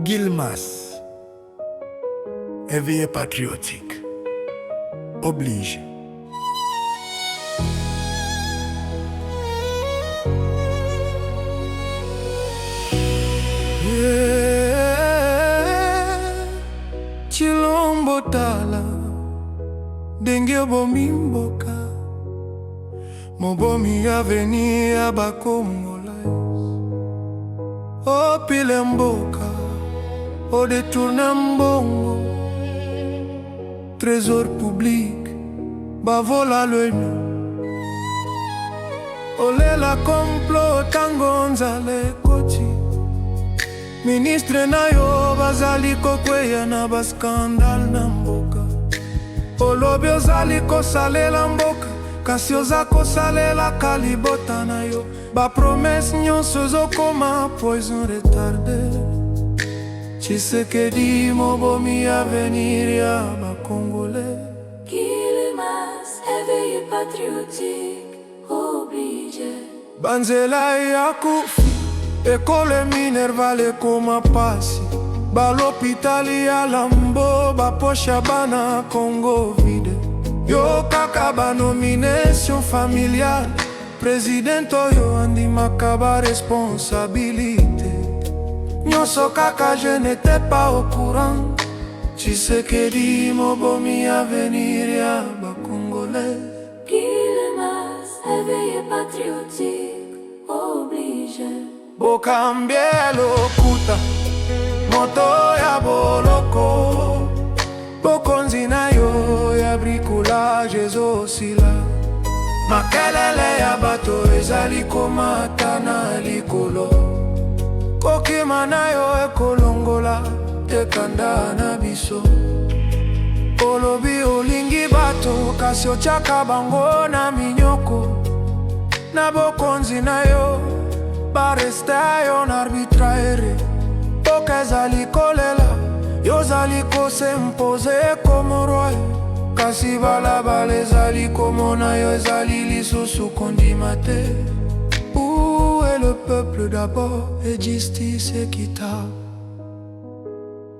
Guilmas, éveillé patriotique, obligé. Chilombo tala, dengue bomimboka, mobomi avenir bakongolais. O pilemboka, o détourne mbongo, trésor public, bavola l'ONU. Olela complot tangonza le koti. Ministre na yo bazali kokweya na baskandal na mboka. Olobi ozali kosalela mboka, kasi oza kosalela kalibota na yo. Ba promesse nyonso ezokoma poison retardé. Tshisekedi mobomi avenir ya bakongolais. Guilmas, éveillé patriotique, obligé. Banzela ya kufi, ekole Minerval ekoma pasi. Balopitali ya lambo, baposha bana Congo vide. Yo kaka banomination familiale, président oyo andimaka ba responsabilité. Nyonso kaka je n'étais pas au courant. Tshisekedi mobomi avenir ya bakongolais. Guilmas, éveillé patriotique, obligé. Bokambie lokuta, moto ya boloko. Bokonzi na yo ya bricolage ezosila. Makelele ya bato ezali komata na likolo. Kokima na yo ekolongola, tekanda na biso. Olobi olingi bato, kasi otyaka bango na minyoko. Na bokonzi na yo, bareste yo na arbitraire. Boka ezali kolela, yo zali kos'impose como roi. Kasi balabala ezali komona yo ezali lisusu kondima te. Où est le peuple d'abord et justice équitable?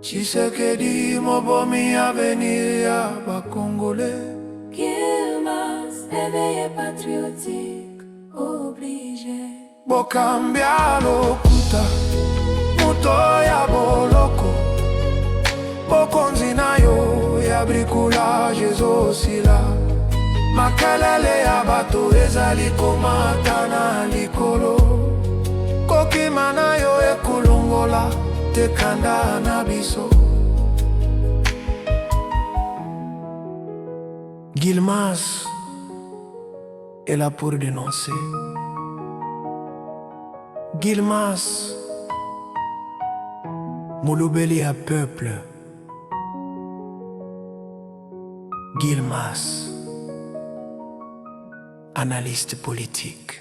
Tshisekedi mobomi avenir ya bakongolais. Guilmas, éveillé patriotique, obligé. Bokambia lokuta, moto ya boloko. Bokonzi na yo ya bricolage ezosila. Makelele ya bato ezali komata na likolo. Kokima na yo ekolongola, tekanda na biso. Guilmas est là pour dénoncer. Guilmas, molobeli ya peuple. Guilmas, analyste politique.